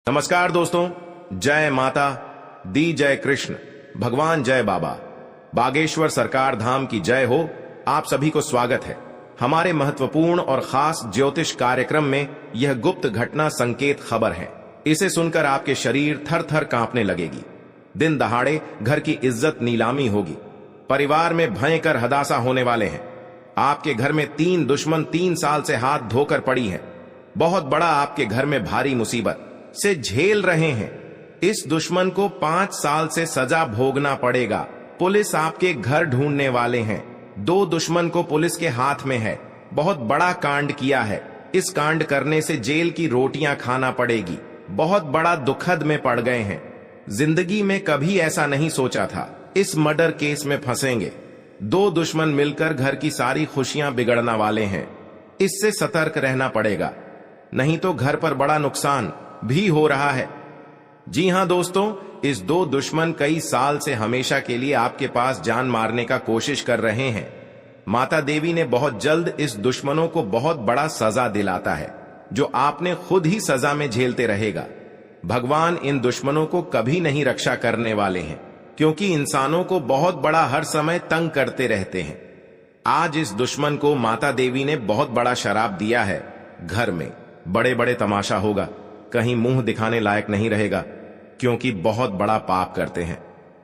नमस्कार दोस्तों, जय माता दी, जय कृष्ण, भगवान जय बाबा, बागेश्वर सरकार धाम की जय हो। आप सभी को स्वागत है हमारे महत्वपूर्ण और खास ज्योतिष कार्यक्रम में। यह गुप्त घटना संकेत खबर है। इसे सुनकर आपके शरीर थर थर कांपने लगेगी। दिन दहाड़े घर की इज्जत नीलामी होगी, परिवार में भयंकर हदासा होने वाले हैं। आपके घर में 3 दुश्मन 3 साल से हाथ धोकर पड़ी है। बहुत बड़ा आपके घर में भारी मुसीबत से झेल रहे हैं। इस दुश्मन को 5 साल से सजा भोगना पड़ेगा। पुलिस आपके घर ढूंढने वाले हैं। 2 दुश्मन को पुलिस के हाथ में है। बहुत बड़ा कांड किया है। इस कांड करने से जेल की रोटियां खाना पड़ेगी। बहुत बड़ा दुखद में पड़ गए हैं। जिंदगी में कभी ऐसा नहीं सोचा था इस मर्डर केस में फंसेंगे। 2 दुश्मन मिलकर घर की सारी खुशियां बिगड़ने वाले हैं। इससे सतर्क रहना पड़ेगा, नहीं तो घर पर बड़ा नुकसान भी हो रहा है। जी हां दोस्तों, इस 2 दुश्मन कई साल से हमेशा के लिए आपके पास जान मारने का कोशिश कर रहे हैं। माता देवी ने बहुत जल्द इस दुश्मनों को बहुत बड़ा सजा दिलाता है, जो आपने खुद ही सजा में झेलते रहेगा। भगवान इन दुश्मनों को कभी नहीं रक्षा करने वाले हैं, क्योंकि इंसानों को बहुत बड़ा हर समय तंग करते रहते हैं। आज इस दुश्मन को माता देवी ने बहुत बड़ा शराप दिया है। घर में बड़े बड़े तमाशा होगा, कहीं मुंह दिखाने लायक नहीं रहेगा, क्योंकि बहुत बड़ा पाप करते हैं।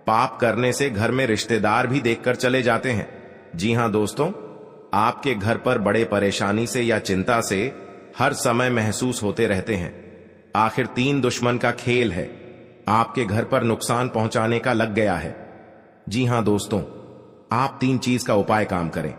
पाप करने से घर में रिश्तेदार भी देखकर चले जाते हैं। जी हां दोस्तों, आपके घर पर बड़े परेशानी से या चिंता से हर समय महसूस होते रहते हैं। आखिर 3 दुश्मन का खेल है, आपके घर पर नुकसान पहुंचाने का लग गया है। जी हां दोस्तों, आप 3 चीज का उपाय काम करें।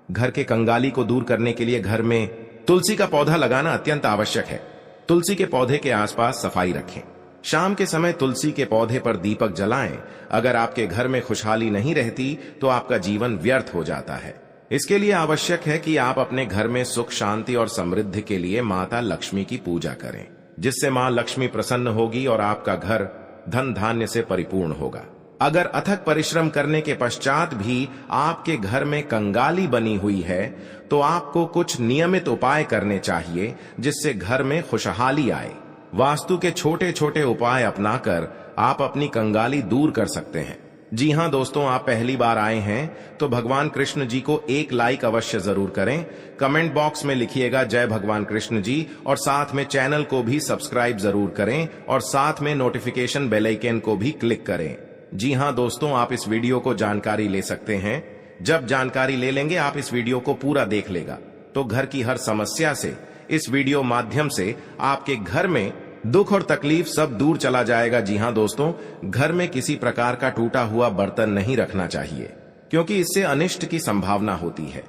घर के कंगाली को दूर करने के लिए घर में तुलसी का पौधा लगाना अत्यंत आवश्यक है। तुलसी के पौधे के आसपास सफाई रखें। शाम के समय तुलसी के पौधे पर दीपक जलाएं। अगर आपके घर में खुशहाली नहीं रहती तो आपका जीवन व्यर्थ हो जाता है। इसके लिए आवश्यक है कि आप अपने घर में सुख, शांति और समृद्धि के लिए माता लक्ष्मी की पूजा करें, जिससे मां लक्ष्मी प्रसन्न होगी और आपका घर धन धान्य से परिपूर्ण होगा। अगर अथक परिश्रम करने के पश्चात भी आपके घर में कंगाली बनी हुई है, तो आपको कुछ नियमित उपाय करने चाहिए, जिससे घर में खुशहाली आए। वास्तु के छोटे छोटे उपाय अपनाकर आप अपनी कंगाली दूर कर सकते हैं। जी हां दोस्तों, आप पहली बार आए हैं तो भगवान कृष्ण जी को एक लाइक अवश्य जरूर करें। कमेंट बॉक्स में लिखिएगा जय भगवान कृष्ण जी, और साथ में चैनल को भी सब्सक्राइब जरूर करें, और साथ में नोटिफिकेशन बेल आइकन को भी क्लिक करें। जी हां दोस्तों, आप इस वीडियो को जानकारी ले सकते हैं। जब जानकारी ले लेंगे, आप इस वीडियो को पूरा देख लेगा तो घर की हर समस्या से इस वीडियो माध्यम से आपके घर में दुख और तकलीफ सब दूर चला जाएगा। जी हां दोस्तों, घर में किसी प्रकार का टूटा हुआ बर्तन नहीं रखना चाहिए, क्योंकि इससे अनिष्ट की संभावना होती है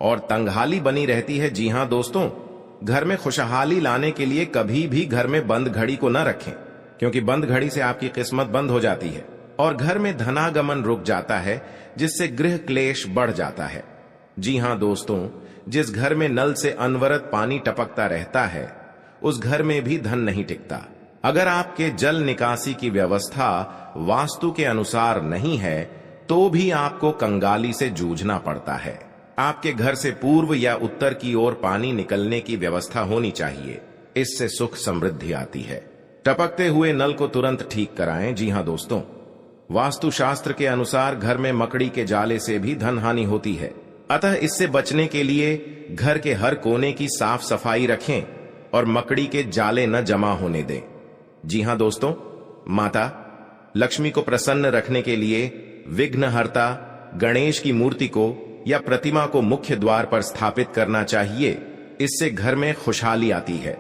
और तंगहाली बनी रहती है। जी हां दोस्तों, घर में खुशहाली लाने के लिए कभी भी घर में बंद घड़ी को न रखें, क्योंकि बंद घड़ी से आपकी किस्मत बंद हो जाती है और घर में धनागमन रुक जाता है, जिससे गृह क्लेश बढ़ जाता है। जी हां दोस्तों, जिस घर में नल से अनवरत पानी टपकता रहता है, उस घर में भी धन नहीं टिकता। अगर आपके जल निकासी की व्यवस्था वास्तु के अनुसार नहीं है, तो भी आपको कंगाली से जूझना पड़ता है। आपके घर से पूर्व या उत्तर की ओर पानी निकलने की व्यवस्था होनी चाहिए। इससे सुख समृद्धि आती है। टपकते हुए नल को तुरंत ठीक कराएं। जी हां दोस्तों, वास्तु शास्त्र के अनुसार घर में मकड़ी के जाले से भी धन हानि होती है। अतः इससे बचने के लिए घर के हर कोने की साफ सफाई रखें और मकड़ी के जाले न जमा होने दें। जी हां दोस्तों, माता लक्ष्मी को प्रसन्न रखने के लिए विघ्नहर्ता गणेश की मूर्ति को या प्रतिमा को मुख्य द्वार पर स्थापित करना चाहिए। इससे घर में खुशहाली आती है।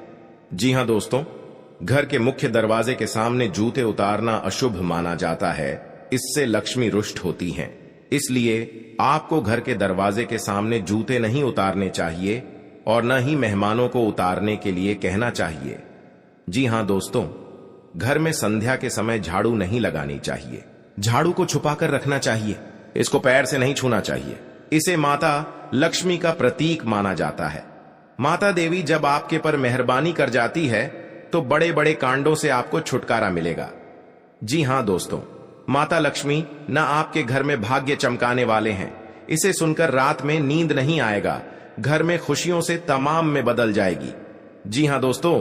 जी हां दोस्तों, घर के मुख्य दरवाजे के सामने जूते उतारना अशुभ माना जाता है। इससे लक्ष्मी रुष्ट होती हैं। इसलिए आपको घर के दरवाजे के सामने जूते नहीं उतारने चाहिए और न ही मेहमानों को उतारने के लिए कहना चाहिए। जी हां दोस्तों, घर में संध्या के समय झाड़ू नहीं लगानी चाहिए। झाड़ू को छुपाकर रखना चाहिए। इसको पैर से नहीं छूना चाहिए। इसे माता लक्ष्मी का प्रतीक माना जाता है। माता देवी जब आपके पर मेहरबानी कर जाती है तो बड़े बड़े कांडों से आपको छुटकारा मिलेगा। जी हां दोस्तों, माता लक्ष्मी न आपके घर में भाग्य चमकाने वाले हैं। इसे सुनकर रात में नींद नहीं आएगा। घर में खुशियों से तमाम में बदल जाएगी। जी हां दोस्तों,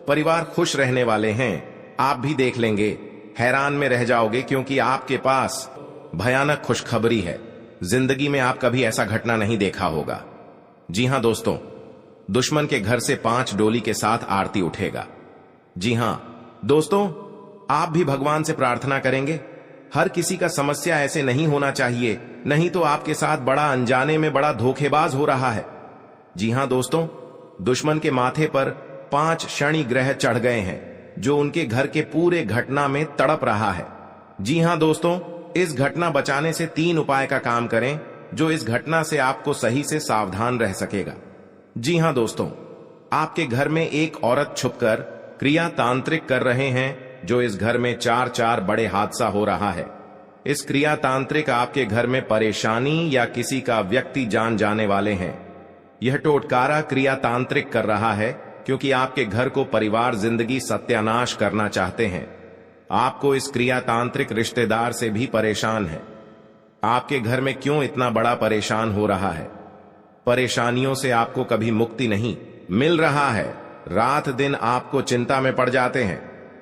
परिवार खुश रहने वाले हैं। आप भी देख लेंगे, हैरान में रह जाओगे, क्योंकि आपके पास भयानक खुशखबरी है। जिंदगी में आप कभी ऐसा घटना नहीं देखा होगा। जी हां दोस्तों, दुश्मन के घर से 5 डोली के साथ आरती उठेगा। जी हां दोस्तों, आप भी भगवान से प्रार्थना करेंगे। हर किसी का समस्या ऐसे नहीं होना चाहिए, नहीं तो आपके साथ बड़ा अनजाने में बड़ा धोखेबाज हो रहा है। जी हां दोस्तों, दुश्मन के माथे पर 5 शनि ग्रह चढ़ गए हैं, जो उनके घर के पूरे घटना में तड़प रहा है। जी हां दोस्तों, इस घटना बचाने से 3 उपाय का काम करें, जो इस घटना से आपको सही से सावधान रह सकेगा। जी हां दोस्तों, आपके घर में एक औरत छुपकर क्रिया तांत्रिक कर रहे हैं, जो इस घर में 4 बड़े हादसा हो रहा है। इस क्रिया तांत्रिक आपके घर में परेशानी या किसी का व्यक्ति जान जाने वाले हैं। यह टोटकारा क्रिया तांत्रिक कर रहा है, क्योंकि आपके घर को परिवार जिंदगी सत्यानाश करना चाहते हैं। आपको इस क्रिया तांत्रिक रिश्तेदार से भी परेशान है। आपके घर में क्यों इतना बड़ा परेशान हो रहा है? परेशानियों से आपको कभी मुक्ति नहीं मिल रहा है। रात दिन आपको चिंता में पड़ जाते हैं।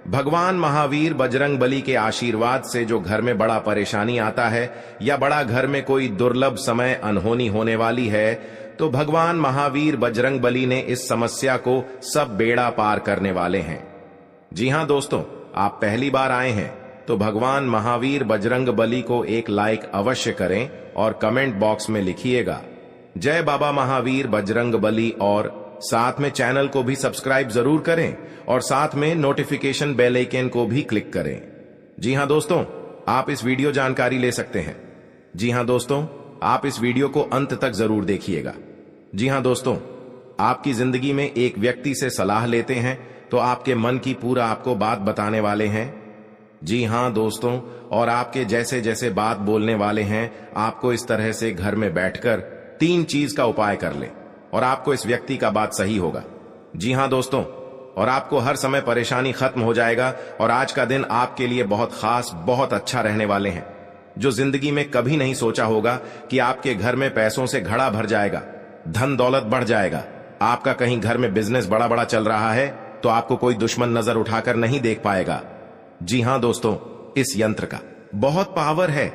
भगवान महावीर बजरंग बली के आशीर्वाद से जो घर में बड़ा परेशानी आता है, या बड़ा घर में कोई दुर्लभ समय अनहोनी होने वाली है, तो भगवान महावीर बजरंग बली ने इस समस्या को सब बेड़ा पार करने वाले हैं। जी हां दोस्तों, आप पहली बार आए हैं तो भगवान महावीर बजरंग बली को एक लाइक अवश्य करें और कमेंट बॉक्स में लिखिएगा जय बाबा महावीर बजरंग बली, और साथ में चैनल को भी सब्सक्राइब जरूर करें और साथ में नोटिफिकेशन बेल आइकन को भी क्लिक करें। जी हां दोस्तों, आप इस वीडियो जानकारी ले सकते हैं। जी हां दोस्तों, आप इस वीडियो को अंत तक जरूर देखिएगा। जी हां दोस्तों, आपकी जिंदगी में एक व्यक्ति से सलाह लेते हैं तो आपके मन की पूरा आपको बात बताने वाले हैं। जी हां दोस्तों, और आपके जैसे जैसे बात बोलने वाले हैं, आपको इस तरह से घर में बैठकर 3 चीज का उपाय कर ले और आपको इस व्यक्ति का बात सही होगा। जी हां दोस्तों, और आपको हर समय परेशानी खत्म हो जाएगा और आज का दिन आपके लिए बहुत खास, बहुत अच्छा रहने वाले हैं। जो जिंदगी में कभी नहीं सोचा होगा कि आपके घर में पैसों से घड़ा भर जाएगा, धन दौलत बढ़ जाएगा। आपका कहीं घर में बिजनेस बड़ा बड़ा चल रहा है तो आपको कोई दुश्मन नजर उठाकर नहीं देख पाएगा। जी हां दोस्तों, इस यंत्र का बहुत पावर है,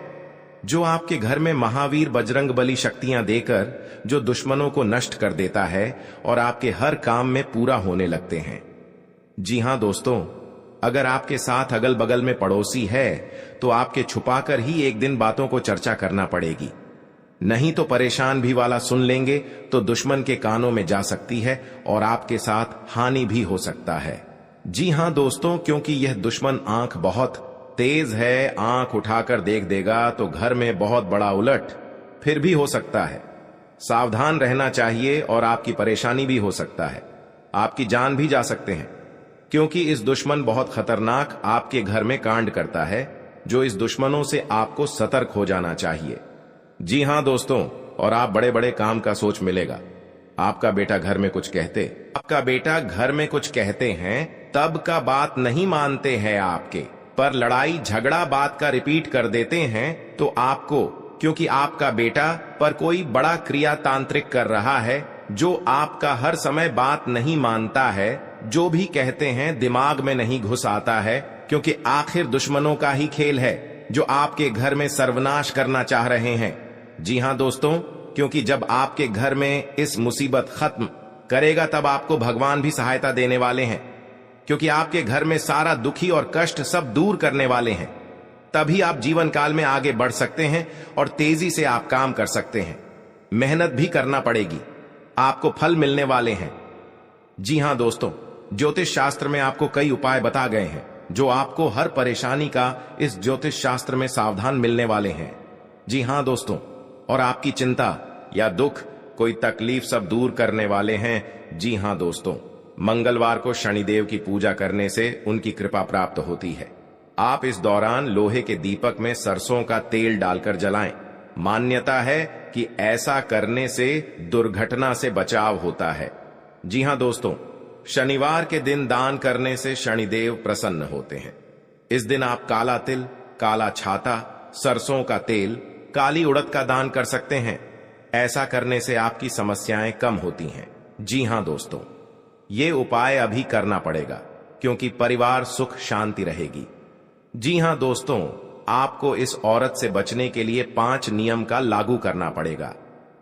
जो आपके घर में महावीर बजरंग बली शक्तियां देकर जो दुश्मनों को नष्ट कर देता है और आपके हर काम में पूरा होने लगते हैं। जी हां दोस्तों, अगर आपके साथ अगल बगल में पड़ोसी है तो आपके छुपाकर ही एक दिन बातों को चर्चा करना पड़ेगी, नहीं तो परेशान भी वाला सुन लेंगे तो दुश्मन के कानों में जा सकती है और आपके साथ हानि भी हो सकता है। जी हां दोस्तों, क्योंकि यह दुश्मन आंख बहुत तेज है, आंख उठाकर देख देगा तो घर में बहुत बड़ा उलट फिर भी हो सकता है। सावधान रहना चाहिए और आपकी परेशानी भी हो सकता है, आपकी जान भी जा सकते हैं, क्योंकि इस दुश्मन बहुत खतरनाक आपके घर में कांड करता है, जो इस दुश्मनों से आपको सतर्क हो जाना चाहिए। जी हां दोस्तों, और आप बड़े बड़े काम का सोच मिलेगा। आपका बेटा घर में कुछ कहते हैं तब का बात नहीं मानते हैं आपके, पर लड़ाई झगड़ा बात का रिपीट कर देते हैं तो आपको, क्योंकि आपका बेटा पर कोई बड़ा क्रिया तांत्रिक कर रहा है, जो आपका हर समय बात नहीं मानता है, जो भी कहते हैं दिमाग में नहीं घुस आता है, क्योंकि आखिर दुश्मनों का ही खेल है जो आपके घर में सर्वनाश करना चाह रहे हैं। जी हां दोस्तों, क्योंकि जब आपके घर में इस मुसीबत खत्म करेगा तब आपको भगवान भी सहायता देने वाले हैं, क्योंकि आपके घर में सारा दुखी और कष्ट सब दूर करने वाले हैं। तभी आप जीवन काल में आगे बढ़ सकते हैं और तेजी से आप काम कर सकते हैं। मेहनत भी करना पड़ेगी, आपको फल मिलने वाले हैं। जी हां दोस्तों, ज्योतिष शास्त्र में आपको कई उपाय बता गए हैं, जो आपको हर परेशानी का इस ज्योतिष शास्त्र में सावधान मिलने वाले हैं। जी हां दोस्तों, और आपकी चिंता या दुख, कोई तकलीफ सब दूर करने वाले हैं। जी हां दोस्तों, मंगलवार को शनिदेव की पूजा करने से उनकी कृपा प्राप्त होती है। आप इस दौरान लोहे के दीपक में सरसों का तेल डालकर जलाएं। मान्यता है कि ऐसा करने से दुर्घटना से बचाव होता है। जी हां दोस्तों, शनिवार के दिन दान करने से शनिदेव प्रसन्न होते हैं। इस दिन आप काला तिल, काला छाता, सरसों का तेल, काली उड़द का दान कर सकते हैं। ऐसा करने से आपकी समस्याएं कम होती हैं। जी हां दोस्तों, ये उपाय अभी करना पड़ेगा, क्योंकि परिवार सुख शांति रहेगी। जी हां दोस्तों, आपको इस औरत से बचने के लिए 5 नियम का लागू करना पड़ेगा।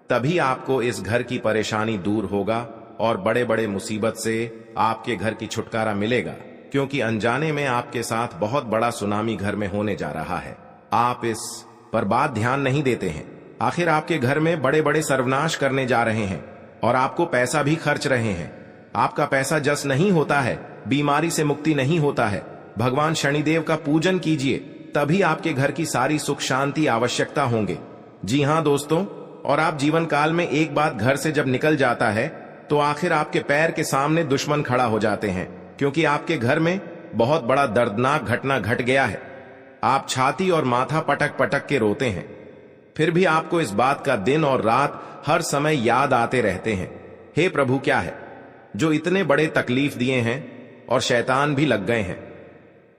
तभी आपको इस घर की परेशानी दूर होगा और बड़े बड़े मुसीबत से आपके घर की छुटकारा मिलेगा, क्योंकि अनजाने में आपके साथ बहुत बड़ा सुनामी घर में होने जा रहा है। आप इस पर बात ध्यान नहीं देते हैं। आखिर आपके घर में बड़े बड़े सर्वनाश करने जा रहे हैं और आपको पैसा भी खर्च रहे हैं। आपका पैसा जस नहीं होता है, बीमारी से मुक्ति नहीं होता है। भगवान शनिदेव का पूजन कीजिए, तभी आपके घर की सारी सुख शांति आवश्यकता होंगे। जी हां दोस्तों, और आप जीवन काल में एक बार घर से जब निकल जाता है तो आखिर आपके पैर के सामने दुश्मन खड़ा हो जाते हैं, क्योंकि आपके घर में बहुत बड़ा दर्दनाक घटना घट गया है। आप छाती और माथा पटक पटक के रोते हैं, फिर भी आपको इस बात का दिन और रात हर समय याद आते रहते हैं। हे प्रभु, क्या है जो इतने बड़े तकलीफ दिए हैं और शैतान भी लग गए हैं।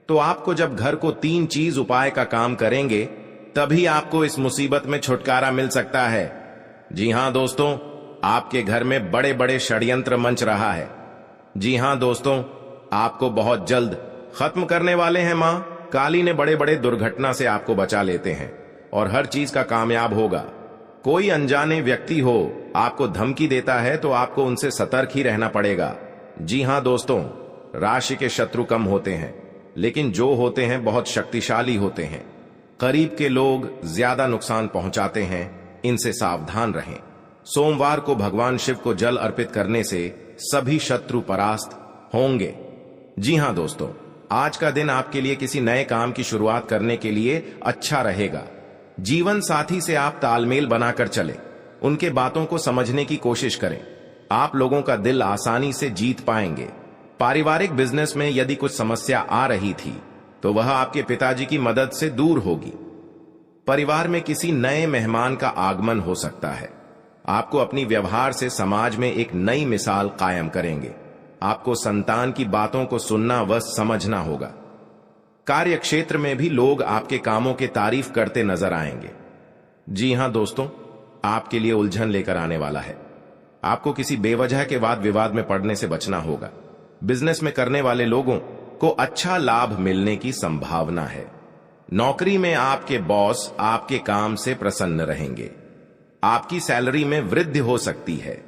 तो आपको जब घर को 3 चीज उपाय का काम करेंगे, तभी आपको इस मुसीबत में छुटकारा मिल सकता है। जी हां दोस्तों, आपके घर में बड़े बड़े षड्यंत्र मंच रहा है। जी हां दोस्तों, आपको बहुत जल्द खत्म करने वाले हैं। मां काली ने बड़े बड़े दुर्घटना से आपको बचा लेते हैं और हर चीज का कामयाब होगा। कोई अनजाने व्यक्ति हो आपको धमकी देता है तो आपको उनसे सतर्क ही रहना पड़ेगा। जी हां दोस्तों, राशि के शत्रु कम होते हैं, लेकिन जो होते हैं बहुत शक्तिशाली होते हैं। करीब के लोग ज्यादा नुकसान पहुंचाते हैं, इनसे सावधान रहें। सोमवार को भगवान शिव को जल अर्पित करने से सभी शत्रु परास्त होंगे। जी हां दोस्तों, आज का दिन आपके लिए किसी नए काम की शुरुआत करने के लिए अच्छा रहेगा। जीवन साथी से आप तालमेल बनाकर चलें, उनके बातों को समझने की कोशिश करें। आप लोगों का दिल आसानी से जीत पाएंगे। पारिवारिक बिजनेस में यदि कुछ समस्या आ रही थी तो वह आपके पिताजी की मदद से दूर होगी। परिवार में किसी नए मेहमान का आगमन हो सकता है। आपको अपनी व्यवहार से समाज में एक नई मिसाल कायम करेंगे। आपको संतान की बातों को सुनना व समझना होगा। कार्य क्षेत्र में भी लोग आपके कामों की तारीफ करते नजर आएंगे। जी हां दोस्तों, आपके लिए उलझन लेकर आने वाला है। आपको किसी बेवजह के वाद विवाद में पड़ने से बचना होगा। बिजनेस में करने वाले लोगों को अच्छा लाभ मिलने की संभावना है। नौकरी में आपके बॉस आपके काम से प्रसन्न रहेंगे। आपकी सैलरी में वृद्धि हो सकती है।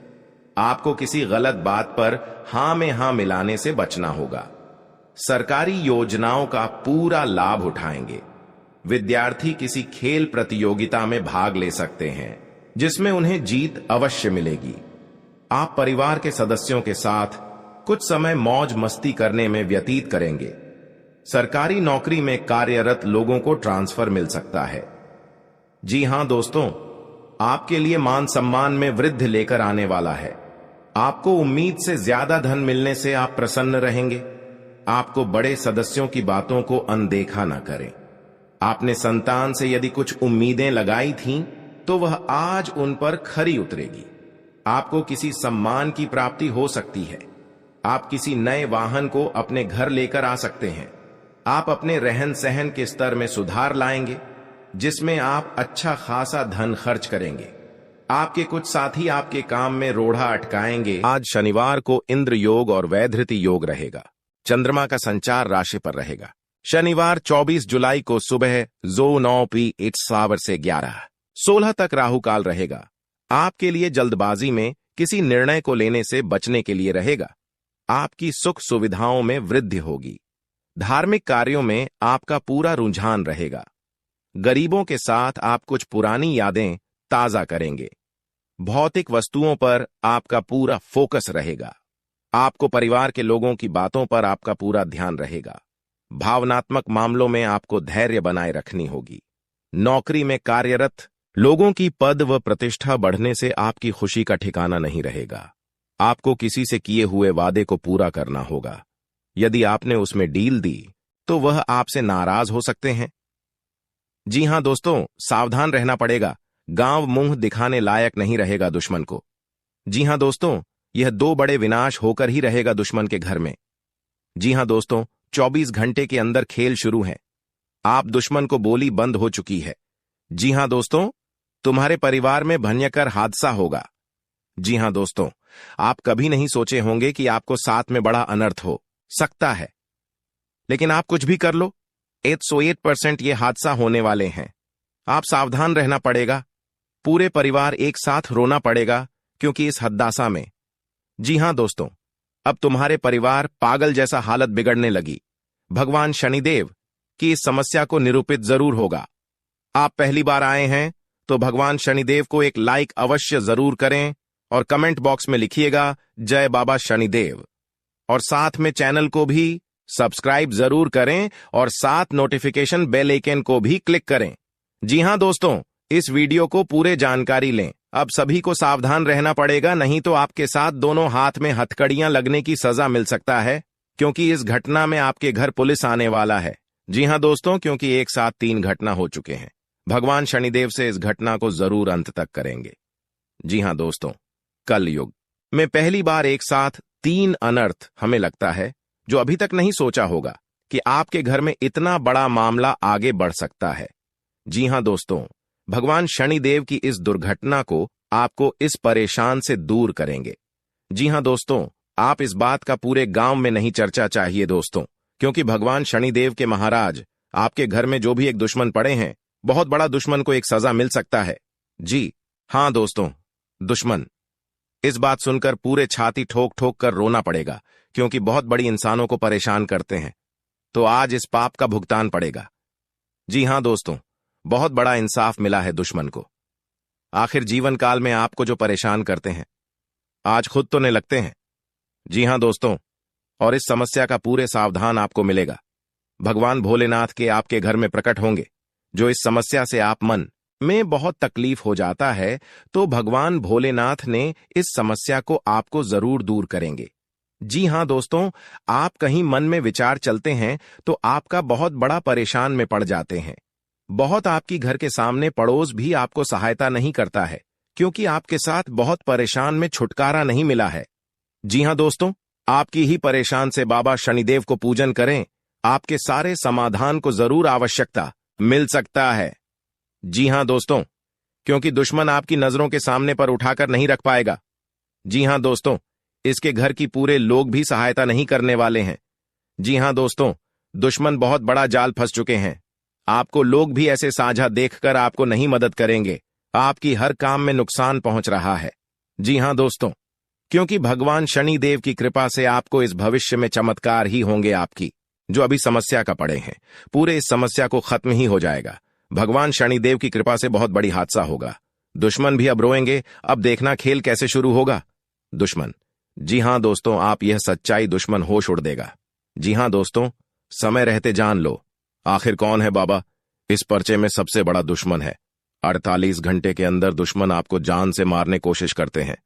आपको किसी गलत बात पर हां में हां मिलाने से बचना होगा। सरकारी योजनाओं का पूरा लाभ उठाएंगे। विद्यार्थी किसी खेल प्रतियोगिता में भाग ले सकते हैं, जिसमें उन्हें जीत अवश्य मिलेगी। आप परिवार के सदस्यों के साथ कुछ समय मौज मस्ती करने में व्यतीत करेंगे। सरकारी नौकरी में कार्यरत लोगों को ट्रांसफर मिल सकता है। जी हां दोस्तों, आपके लिए मान सम्मान में वृद्धि लेकर आने वाला है। आपको उम्मीद से ज्यादा धन मिलने से आप प्रसन्न रहेंगे। आपको बड़े सदस्यों की बातों को अनदेखा ना करें। आपने संतान से यदि कुछ उम्मीदें लगाई थीं, तो वह आज उन पर खरी उतरेगी। आपको किसी सम्मान की प्राप्ति हो सकती है। आप किसी नए वाहन को अपने घर लेकर आ सकते हैं। आप अपने रहन सहन के स्तर में सुधार लाएंगे, जिसमें आप अच्छा खासा धन खर्च करेंगे। आपके कुछ साथी आपके काम में रोड़ा अटकाएंगे। आज शनिवार को इंद्र योग और वैधृति योग रहेगा। चंद्रमा का संचार राशि पर रहेगा। शनिवार 24 जुलाई को सुबह 9 p से 11:16 तक राहु काल रहेगा। आपके लिए जल्दबाजी में किसी निर्णय को लेने से बचने के लिए रहेगा। आपकी सुख सुविधाओं में वृद्धि होगी। धार्मिक कार्यों में आपका पूरा रुझान रहेगा। गरीबों के साथ आप कुछ पुरानी यादें ताजा करेंगे। भौतिक वस्तुओं पर आपका पूरा फोकस रहेगा। आपको परिवार के लोगों की बातों पर आपका पूरा ध्यान रहेगा। भावनात्मक मामलों में आपको धैर्य बनाए रखनी होगी। नौकरी में कार्यरत लोगों की पद व प्रतिष्ठा बढ़ने से आपकी खुशी का ठिकाना नहीं रहेगा। आपको किसी से किए हुए वादे को पूरा करना होगा। यदि आपने उसमें डील दी तो वह आपसे नाराज हो सकते हैं। जी हां दोस्तों, सावधान रहना पड़ेगा। गांव मुंह दिखाने लायक नहीं रहेगा दुश्मन को। जी हां दोस्तों, यह 2 बड़े विनाश होकर ही रहेगा दुश्मन के घर में। जी हां दोस्तों, 24 घंटे के अंदर खेल शुरू है। आप दुश्मन को बोली बंद हो चुकी है। जी हां दोस्तों, तुम्हारे परिवार में भयंकर हादसा होगा। जी हां दोस्तों, आप कभी नहीं सोचे होंगे कि आपको साथ में बड़ा अनर्थ हो सकता है, लेकिन आप कुछ भी कर लो, 108% ये हादसा होने वाले हैं। आप सावधान रहना पड़ेगा, पूरे परिवार एक साथ रोना पड़ेगा, क्योंकि इस हद्दासा में, जी हां दोस्तों, अब तुम्हारे परिवार पागल जैसा हालत बिगड़ने लगी। भगवान शनिदेव की इस समस्या को निरूपित जरूर होगा। आप पहली बार आए हैं तो भगवान शनिदेव को एक लाइक अवश्य जरूर करें और कमेंट बॉक्स में लिखिएगा जय बाबा शनिदेव, और साथ में चैनल को भी सब्सक्राइब जरूर करें और साथ नोटिफिकेशन बेल आइकन को भी क्लिक करें। जी हां दोस्तों, इस वीडियो को पूरे जानकारी लें। अब सभी को सावधान रहना पड़ेगा, नहीं तो आपके साथ दोनों हाथ में हथकड़ियां लगने की सजा मिल सकता है, क्योंकि इस घटना में आपके घर पुलिस आने वाला है। जी हां दोस्तों, क्योंकि एक साथ 3 घटना हो चुके हैं। भगवान शनिदेव से इस घटना को जरूर अंत तक करेंगे। जी हां दोस्तों, कल युग में पहली बार एक साथ 3 अनर्थ हमें लगता है, जो अभी तक नहीं सोचा होगा कि आपके घर में इतना बड़ा मामला आगे बढ़ सकता है। जी हां दोस्तों, भगवान शनिदेव की इस दुर्घटना को आपको इस परेशान से दूर करेंगे। जी हां दोस्तों, आप इस बात का पूरे गांव में नहीं चर्चा चाहिए दोस्तों, क्योंकि भगवान शनिदेव के महाराज आपके घर में जो भी एक दुश्मन पड़े हैं, बहुत बड़ा दुश्मन को एक सजा मिल सकता है। जी हां दोस्तों, दुश्मन। इस बात सुनकर पूरे छाती ठोक ठोक कर रोना पड़ेगा, क्योंकि बहुत बड़ी इंसानों को परेशान करते हैं, तो आज इस पाप का भुगतान पड़ेगा। जी हां दोस्तों, बहुत बड़ा इंसाफ मिला है दुश्मन को। आखिर जीवन काल में आपको जो परेशान करते हैं, आज खुद तो नहीं लगते हैं। जी हां दोस्तों, और इस समस्या का पूरे सावधान आपको मिलेगा। भगवान भोलेनाथ के आपके घर में प्रकट होंगे। जो इस समस्या से आप मन में बहुत तकलीफ हो जाता है, तो भगवान भोलेनाथ ने इस समस्या को आपको जरूर दूर करेंगे। जी हां दोस्तों, आप कहीं मन में विचार चलते हैं तो आपका बहुत बड़ा परेशान में पड़ जाते हैं। बहुत आपकी घर के सामने पड़ोस भी आपको सहायता नहीं करता है, क्योंकि आपके साथ बहुत परेशान में छुटकारा नहीं मिला है। जी हां दोस्तों, आपकी ही परेशान से बाबा शनिदेव को पूजन करें, आपके सारे समाधान को जरूर आवश्यकता मिल सकता है। जी हां दोस्तों, क्योंकि दुश्मन आपकी नजरों के सामने पर उठाकर नहीं रख पाएगा। जी हां दोस्तों, इसके घर की पूरे लोग भी सहायता नहीं करने वाले हैं। जी हां दोस्तों, दुश्मन बहुत बड़ा जाल फंस चुके हैं। आपको लोग भी ऐसे साझा देखकर आपको नहीं मदद करेंगे। आपकी हर काम में नुकसान पहुंच रहा है। जी हां दोस्तों, क्योंकि भगवान शनिदेव की कृपा से आपको इस भविष्य में चमत्कार ही होंगे। आपकी जो अभी समस्या का पड़े हैं, पूरे इस समस्या को खत्म ही हो जाएगा। भगवान शनिदेव की कृपा से बहुत बड़ी हादसा होगा। दुश्मन भी अब रोएंगे। अब देखना खेल कैसे शुरू होगा। दुश्मन, जी हां दोस्तों, आप यह सच्चाई दुश्मन होश उड़ देगा। जी हां दोस्तों, समय रहते जान लो। आखिर कौन है बाबा? इस पर्चे में सबसे बड़ा दुश्मन है। 48 घंटे के अंदर दुश्मन आपको जान से मारने कोशिश करते हैं।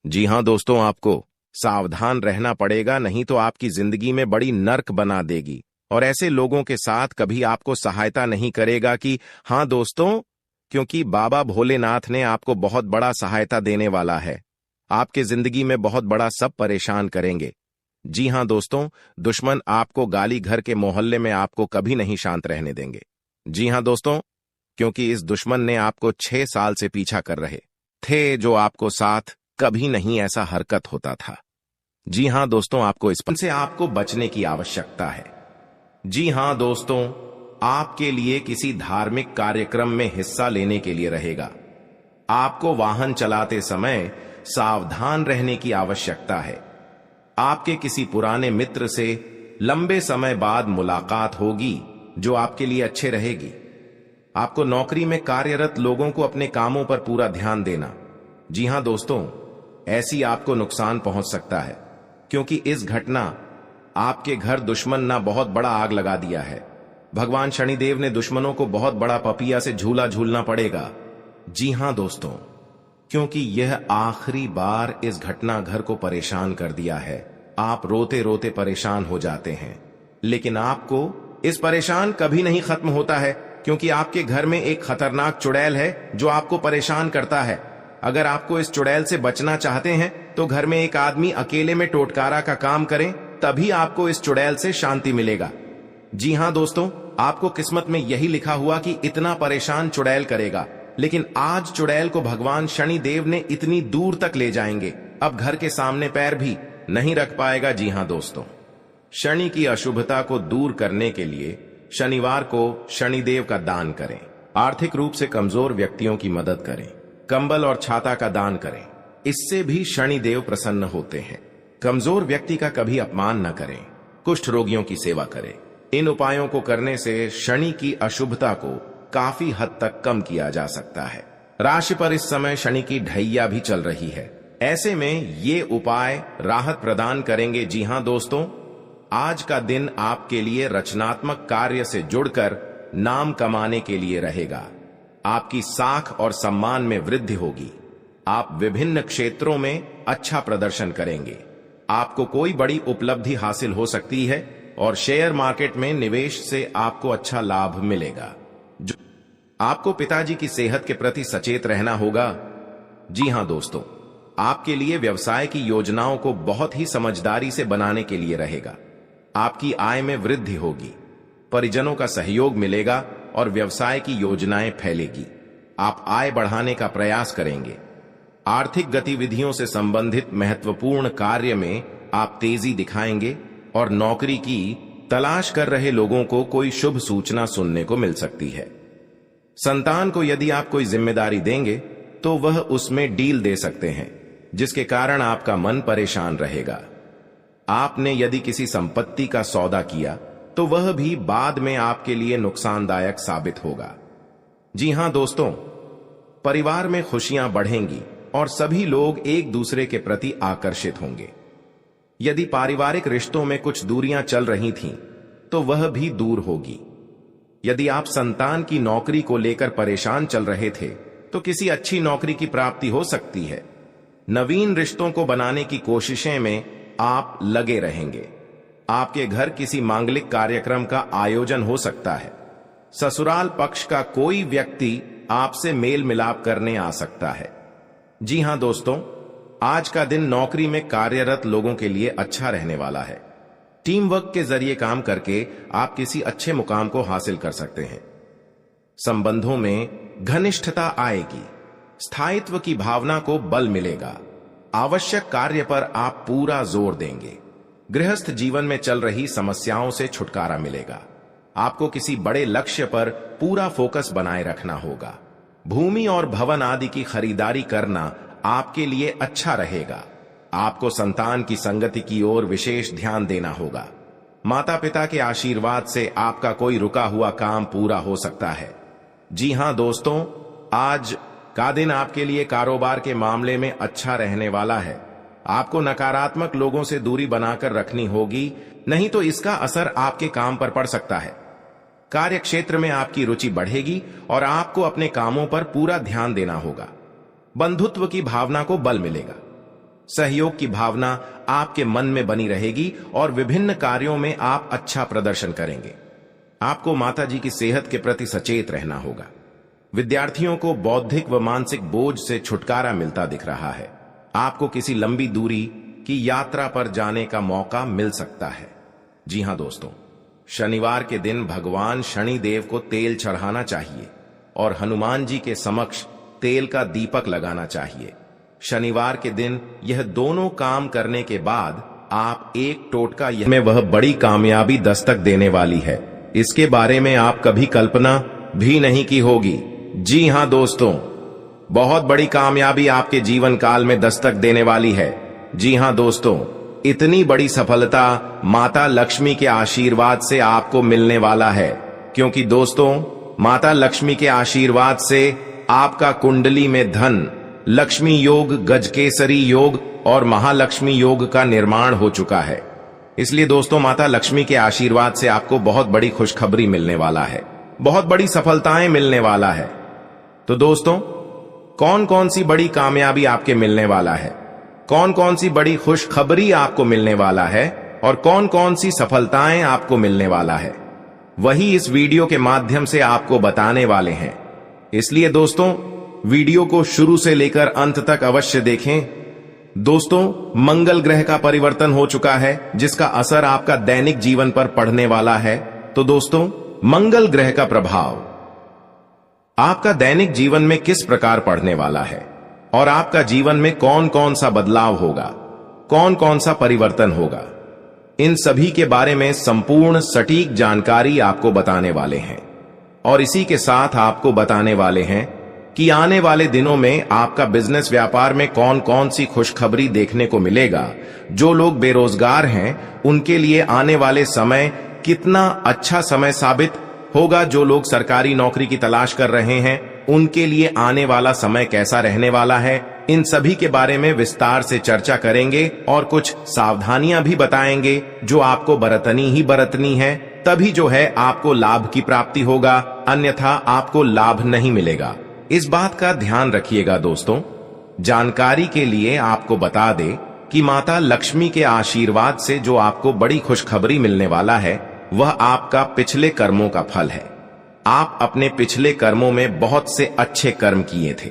जी हां दोस्तों, आपको सावधान रहना पड़ेगा, नहीं तो आपकी जिंदगी में बड़ी नर्क बना देगी, और ऐसे लोगों के साथ कभी आपको सहायता नहीं करेगा। कि हां दोस्तों, क्योंकि बाबा भोलेनाथ ने आपको बहुत बड़ा सहायता देने वाला है। आपके जिंदगी में बहुत बड़ा सब परेशान करेंगे। जी हां दोस्तों, दुश्मन आपको गाली घर के मोहल्ले में आपको कभी नहीं शांत रहने देंगे। जी हां दोस्तों, क्योंकि इस दुश्मन ने आपको 6 साल से पीछा कर रहे थे, जो आपको साथ कभी नहीं ऐसा हरकत होता था। जी हां दोस्तों, आपको इस से आपको बचने की आवश्यकता है। जी हां दोस्तों, आपके लिए किसी धार्मिक कार्यक्रम में हिस्सा लेने के लिए रहेगा। आपको वाहन चलाते समय सावधान रहने की आवश्यकता है। आपके किसी पुराने मित्र से लंबे समय बाद मुलाकात होगी, जो आपके लिए अच्छे रहेगी। आपको नौकरी में कार्यरत लोगों को अपने कामों पर पूरा ध्यान देना। जी हां दोस्तों, ऐसी आपको नुकसान पहुंच सकता है, क्योंकि इस घटना आपके घर दुश्मन ना बहुत बड़ा आग लगा दिया है। भगवान शनिदेव ने दुश्मनों को बहुत बड़ा पपिया से झूला झूलना पड़ेगा। जी हां दोस्तों, क्योंकि यह आखिरी बार इस घटना घर को परेशान कर दिया है। आप रोते रोते परेशान हो जाते हैं, लेकिन आपको इस परेशान कभी नहीं खत्म होता है, क्योंकि आपके घर में एक खतरनाक चुड़ैल है जो आपको परेशान करता है। अगर आपको इस चुड़ैल से बचना चाहते हैं तो घर में एक आदमी अकेले में टोटकारा का काम करें, तभी आपको इस चुड़ैल से शांति मिलेगा। जी हां दोस्तों, आपको किस्मत में यही लिखा हुआ कि इतना परेशान चुड़ैल करेगा, लेकिन आज चुड़ैल को भगवान शनिदेव ने इतनी दूर तक ले जाएंगे। अब घर के सामने पैर भी नहीं रख पाएगा। जी हां दोस्तों, शनि की अशुभता को दूर करने के लिए शनिवार को शनिदेव का दान करें। आर्थिक रूप से कमजोर व्यक्तियों की मदद करें। कंबल और छाता का दान करें, इससे भी शनिदेव प्रसन्न होते हैं। कमजोर व्यक्ति का कभी अपमान न करें। कुष्ठ रोगियों की सेवा करें। इन उपायों को करने से शनि की अशुभता को काफी हद तक कम किया जा सकता है। राशि पर इस समय शनि की ढैया भी चल रही है, ऐसे में ये उपाय राहत प्रदान करेंगे। जी हां दोस्तों, आज का दिन आपके लिए रचनात्मक कार्य से जुड़कर नाम कमाने के लिए रहेगा। आपकी साख और सम्मान में वृद्धि होगी। आप विभिन्न क्षेत्रों में अच्छा प्रदर्शन करेंगे। आपको कोई बड़ी उपलब्धि हासिल हो सकती है और शेयर मार्केट में निवेश से आपको अच्छा लाभ मिलेगा। आपको पिताजी की सेहत के प्रति सचेत रहना होगा। जी हां दोस्तों, आपके लिए व्यवसाय की योजनाओं को बहुत ही समझदारी से बनाने के लिए रहेगा। आपकी आय में वृद्धि होगी। परिजनों का सहयोग मिलेगा और व्यवसाय की योजनाएं फैलेगी। आप आय बढ़ाने का प्रयास करेंगे। आर्थिक गतिविधियों से संबंधित महत्वपूर्ण कार्य में आप तेजी दिखाएंगे और नौकरी की तलाश कर रहे लोगों को कोई शुभ सूचना सुनने को मिल सकती है। संतान को यदि आप कोई जिम्मेदारी देंगे तो वह उसमें डील दे सकते हैं, जिसके कारण आपका मन परेशान रहेगा। आपने यदि किसी संपत्ति का सौदा किया तो वह भी बाद में आपके लिए नुकसानदायक साबित होगा। जी हां दोस्तों, परिवार में खुशियां बढ़ेंगी और सभी लोग एक दूसरे के प्रति आकर्षित होंगे। यदि पारिवारिक रिश्तों में कुछ दूरियां चल रही थीं, तो वह भी दूर होगी। यदि आप संतान की नौकरी को लेकर परेशान चल रहे थे, तो किसी अच्छी नौकरी की प्राप्ति हो सकती है। नवीन रिश्तों को बनाने की कोशिशें में आप लगे रहेंगे। आपके घर किसी मांगलिक कार्यक्रम का आयोजन हो सकता है। ससुराल पक्ष का कोई व्यक्ति आपसे मेल मिलाप करने आ सकता है। जी हां दोस्तों, आज का दिन नौकरी में कार्यरत लोगों के लिए अच्छा रहने वाला है। टीम वर्क के जरिए काम करके आप किसी अच्छे मुकाम को हासिल कर सकते हैं। संबंधों में घनिष्ठता आएगी। स्थायित्व की भावना को बल मिलेगा। आवश्यक कार्य पर आप पूरा जोर देंगे। गृहस्थ जीवन में चल रही समस्याओं से छुटकारा मिलेगा। आपको किसी बड़े लक्ष्य पर पूरा फोकस बनाए रखना होगा। भूमि और भवन आदि की खरीदारी करना आपके लिए अच्छा रहेगा। आपको संतान की संगति की ओर विशेष ध्यान देना होगा। माता पिता के आशीर्वाद से आपका कोई रुका हुआ काम पूरा हो सकता है। जी हां दोस्तों, आज का दिन आपके लिए कारोबार के मामले में अच्छा रहने वाला है। आपको नकारात्मक लोगों से दूरी बनाकर रखनी होगी, नहीं तो इसका असर आपके काम पर पड़ सकता है। कार्य क्षेत्र में आपकी रुचि बढ़ेगी और आपको अपने कामों पर पूरा ध्यान देना होगा। बंधुत्व की भावना को बल मिलेगा। सहयोग की भावना आपके मन में बनी रहेगी और विभिन्न कार्यों में आप अच्छा प्रदर्शन करेंगे। आपको माताजी की सेहत के प्रति सचेत रहना होगा। विद्यार्थियों को बौद्धिक व मानसिक बोझ से छुटकारा मिलता दिख रहा है। आपको किसी लंबी दूरी की यात्रा पर जाने का मौका मिल सकता है। जी हां दोस्तों, शनिवार के दिन भगवान शनिदेव को तेल चढ़ाना चाहिए और हनुमान जी के समक्ष तेल का दीपक लगाना चाहिए। शनिवार के दिन यह दोनों काम करने के बाद आप एक टोटका में वह बड़ी कामयाबी दस्तक देने वाली है। इसके बारे में आप कभी कल्पना भी नहीं की होगी। जी हां दोस्तों, बहुत बड़ी कामयाबी आपके जीवन काल में दस्तक देने वाली है। जी हां दोस्तों, इतनी बड़ी सफलता माता लक्ष्मी के आशीर्वाद से आपको मिलने वाला है, क्योंकि दोस्तों माता लक्ष्मी के आशीर्वाद से आपका कुंडली में धन, लक्ष्मी योग, गजकेसरी योग और महालक्ष्मी योग का निर्माण हो चुका है। इसलिए दोस्तों माता लक्ष्मी के आशीर्वाद से आपको बहुत बड़ी खुशखबरी मिलने वाला है, बहुत बड़ी सफलताएं मिलने वाला है। तो दोस्तों, कौन कौन सी बड़ी कामयाबी आपके मिलने वाला है, कौन कौन सी बड़ी खुशखबरी आपको मिलने वाला है और कौन कौन सी सफलताएं आपको मिलने वाला है, वही इस वीडियो के माध्यम से आपको बताने वाले हैं। इसलिए दोस्तों वीडियो को शुरू से लेकर अंत तक अवश्य देखें। दोस्तों, मंगल ग्रह का परिवर्तन हो चुका है, जिसका असर आपका दैनिक जीवन पर पड़ने वाला है। तो दोस्तों, मंगल ग्रह का प्रभाव आपका दैनिक जीवन में किस प्रकार पड़ने वाला है, और आपका जीवन में कौन कौन सा बदलाव होगा, कौन कौन सा परिवर्तन होगा, इन सभी के बारे में संपूर्ण सटीक जानकारी आपको बताने वाले हैं। और इसी के साथ आपको बताने वाले हैं कि आने वाले दिनों में आपका बिजनेस व्यापार में कौन कौन सी खुशखबरी देखने को मिलेगा। जो लोग बेरोजगार हैं उनके लिए आने वाले समय कितना अच्छा समय साबित होगा। जो लोग सरकारी नौकरी की तलाश कर रहे हैं उनके लिए आने वाला समय कैसा रहने वाला है, इन सभी के बारे में विस्तार से चर्चा करेंगे और कुछ सावधानियां भी बताएंगे जो आपको बरतनी ही बरतनी है, तभी जो है आपको लाभ की प्राप्ति होगा, अन्यथा आपको लाभ नहीं मिलेगा। इस बात का ध्यान रखिएगा दोस्तों। जानकारी के लिए आपको बता दे कि माता लक्ष्मी के आशीर्वाद से जो आपको बड़ी खुशखबरी मिलने वाला है वह आपका पिछले कर्मों का फल है। आप अपने पिछले कर्मों में बहुत से अच्छे कर्म किए थे,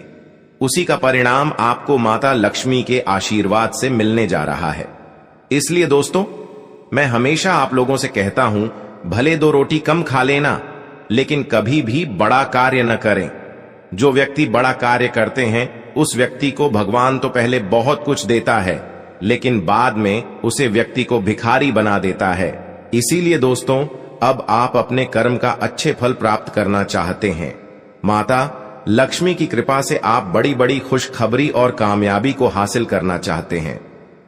उसी का परिणाम आपको माता लक्ष्मी के आशीर्वाद से मिलने जा रहा है। इसलिए दोस्तों, मैं हमेशा आप लोगों से कहता हूं, भले 2 रोटी कम खा लेना, लेकिन कभी भी बड़ा कार्य न करें। जो व्यक्ति बड़ा कार्य करते हैं उस व्यक्ति को भगवान तो पहले बहुत कुछ देता है, लेकिन बाद में उसे व्यक्ति को भिखारी बना देता है। इसीलिए दोस्तों, अब आप अपने कर्म का अच्छे फल प्राप्त करना चाहते हैं। माता लक्ष्मी की कृपा से आप बड़ी बड़ी खुशखबरी और कामयाबी को हासिल करना चाहते हैं।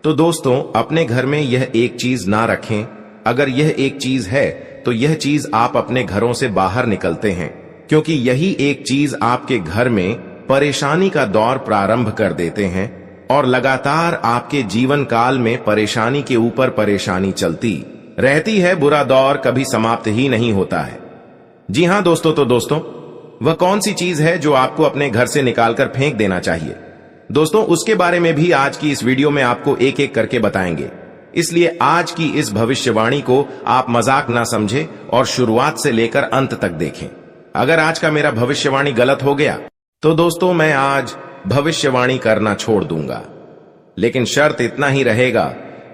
तो दोस्तों, अपने घर में यह एक चीज ना रखें। अगर यह एक चीज है तो यह चीज आप अपने घरों से बाहर निकलते हैं, क्योंकि यही एक चीज आपके घर में परेशानी का दौर प्रारंभ कर देते हैं और लगातार आपके जीवन काल में परेशानी के ऊपर परेशानी चलती रहती है। बुरा दौर कभी समाप्त ही नहीं होता है। जी हां दोस्तों, तो दोस्तों, वह कौन सी चीज है जो आपको अपने घर से निकालकर फेंक देना चाहिए? दोस्तों, उसके बारे में भी आज की इस वीडियो में आपको एक एक करके बताएंगे। इसलिए आज की इस भविष्यवाणी को आप मजाक ना समझें और शुरुआत से लेकर अंत तक देखें। अगर आज का मेरा भविष्यवाणी गलत हो गया तो दोस्तों, मैं आज भविष्यवाणी करना छोड़ दूंगा। लेकिन शर्त इतना ही रहेगा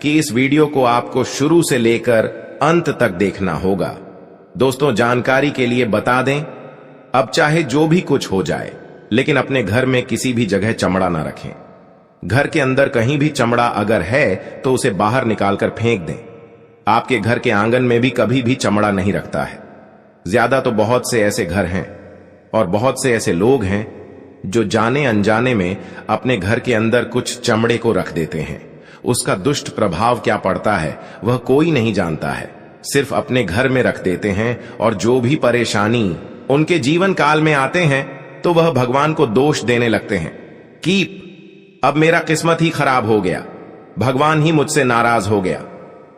कि इस वीडियो को आपको शुरू से लेकर अंत तक देखना होगा। दोस्तों, जानकारी के लिए बता दें, अब चाहे जो भी कुछ हो जाए, लेकिन अपने घर में किसी भी जगह चमड़ा ना रखें। घर के अंदर कहीं भी चमड़ा अगर है तो उसे बाहर निकालकर फेंक दें। आपके घर के आंगन में भी कभी भी चमड़ा नहीं रखता है। ज्यादा तो बहुत से ऐसे घर हैं और बहुत से ऐसे लोग हैं जो जाने अनजाने में अपने घर के अंदर कुछ चमड़े को रख देते हैं। उसका दुष्ट प्रभाव क्या पड़ता है वह कोई नहीं जानता है, सिर्फ अपने घर में रख देते हैं और जो भी परेशानी उनके जीवन काल में आते हैं तो वह भगवान को दोष देने लगते हैं कि अब मेरा किस्मत ही खराब हो गया, भगवान ही मुझसे नाराज हो गया,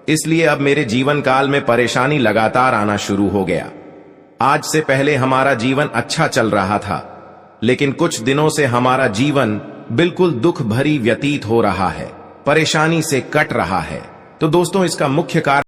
इसलिए अब मेरे जीवन काल में परेशानी लगातार आना शुरू हो गया। आज से पहले हमारा जीवन अच्छा चल रहा था, लेकिन कुछ दिनों से हमारा जीवन बिल्कुल दुख भरी व्यतीत हो रहा है, परेशानी से कट रहा है। तो दोस्तों, इसका मुख्य कारण